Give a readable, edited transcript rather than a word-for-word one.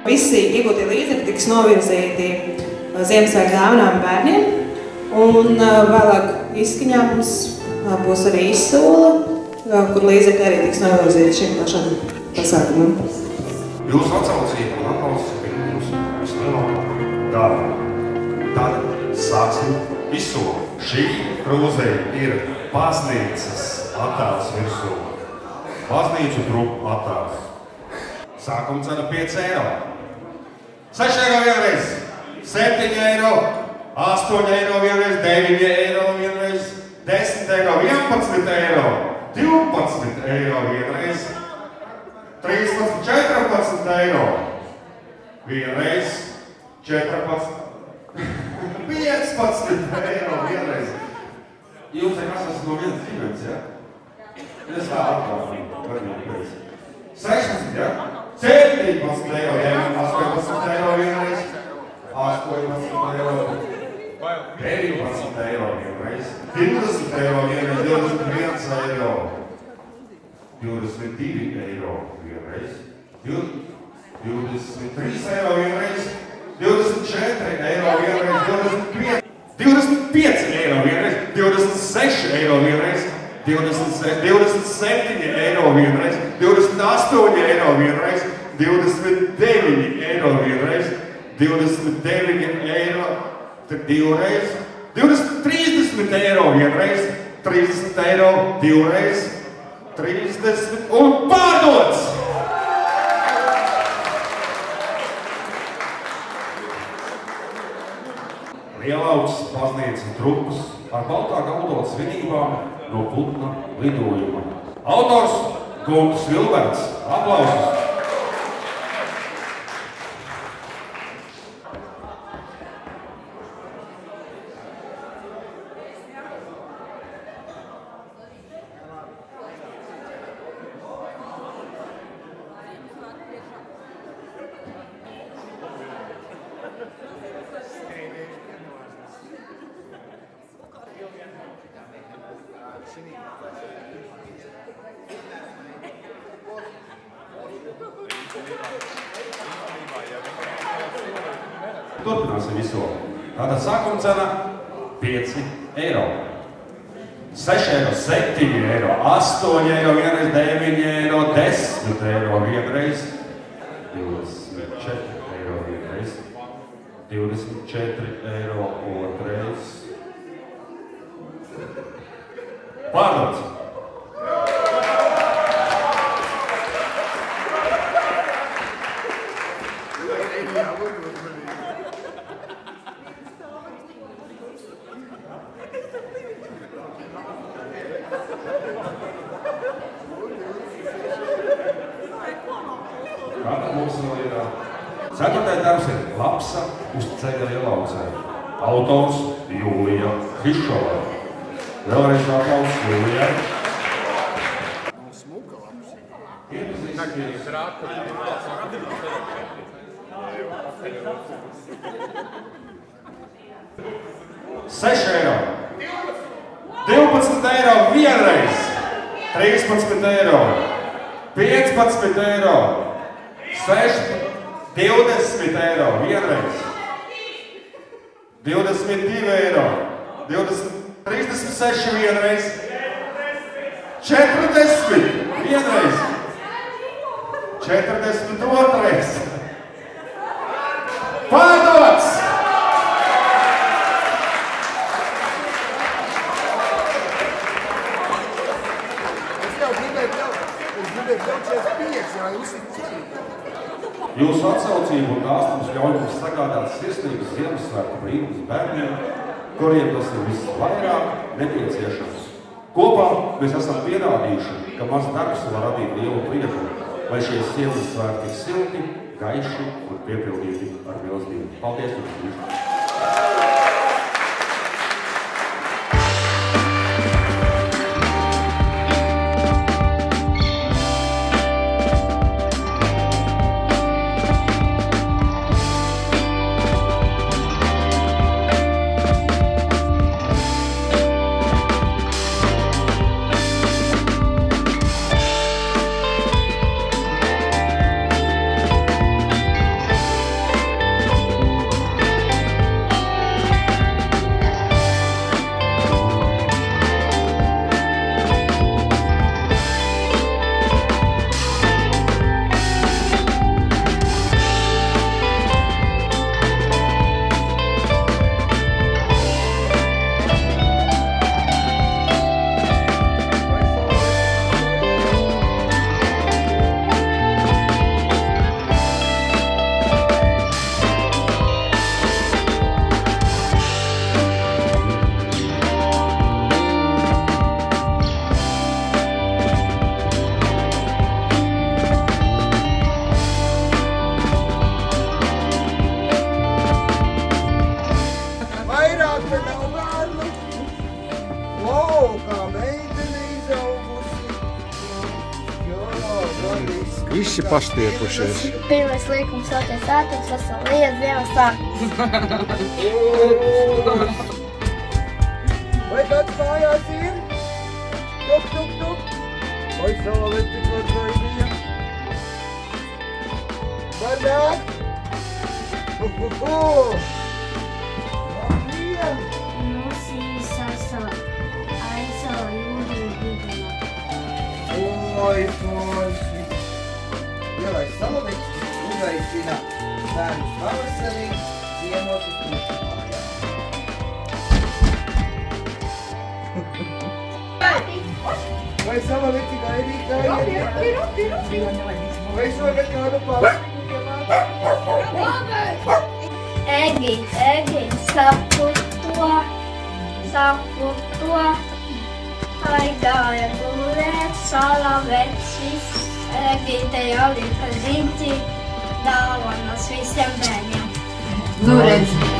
Visi iegūtie līdzekļi tiks novirzīti Ziemassvētku dāvanām bērniem, un vēlāk izskaņā mums būs arī izsole, kur līdzekļi arī tiks novirzīti šim pašam pasākumam. Jūsu atsaucība un atbalsts ir mūsu vislielākā dāvana. Tad sāksim izsoli. Šī krūze ir baznīcas attēls virsū. Baznīcu trupu attēls. Sākuma cena 5 eiro. 6 eiro vienreiz, 7 eiro, 8 eiro vienreiz, 9 eiro vienreiz, 10 eiro, 11 eiro, 12 eiro vienreiz, 13, 14 eiro vienreiz, 14, 15 eiro vienreiz. Jūs esat no vienas ģimenes, ja? Es tā atkārtu. 16, ja? 17 eiro, 18 eiro vienreiz, 18 eiro, 19 eiro vienreiz, 20 eiro vienreiz, 21 eiro, 22 eiro vienreiz, 23 eiro vienreiz, 24 eiro vienreiz, 25 eiro vienreiz, 26 eiro vienreiz, 27 eiro vienreiz, 28 eiro vienreiz, 29 eiro vienreiz, 29 eiro divreiz, 30 eiro vienreiz, 30 eiro divreiz, 30 un pārdots! Lielaugs baznīcas trupas ar baltā gaudotas svinībām no putna lidojuma. Autors Guntis Vilberts. Aplausus! Turpināsim visu. Tātad sākuma cena 5 eiro. 6 eiro, 7 eiro, 8 eiro vienreiz, 9 eiro, 10 eiro vienreiz, 24 eiro vienreiz, 24 eiro otrais. Pārdots! Ceturtais darbs ir Lapsa uz ceļa Lielaucē. Autors Jūlija Hišova. Vēlreiz aplausus Jūlijai. Smuka Lapsa. Iepazīstieties. 6 eiro. 12 eiro vienreiz. 13 eiro. 15 eiro. 20 eiro vienreiz, 22 eiro, 36 vienreiz, 40 vienreiz, 42. Pārdots! Jūsu atsaucību un dāsnums ļauj mums sagādāt sirsnīgas Ziemassvētku brīnumus bērniem, kuriem tas ir visvairāk nepieciešams. Kopā mēs esam pierādījuši, ka mazs darbs var radīt lielu prieku, lai šie Ziemassvētki ir silti, gaiši un piepildīti ar mīlestību. Paldies jums! Visi pastiepušies. Pirmais liekums, otrais ātrums, veselījies Ziemassvētku. Vai kāds mājās ir? Tuk, tuk, tuk. Vai saule tikot gaidīja? Var nākt? Labdien! Oi, forši! Lielais saulīts uzaicina bērnus pavasarī ciemos uz Krustmājām. Vai saulīti gaidītāji? Vai šogad kādu pastiņu iemācīt? Egi, sapu to, aigāja gulēt, salā vecis, Egīte jau lika ziņķi, dāvanas visiem bērniem. Nu redz.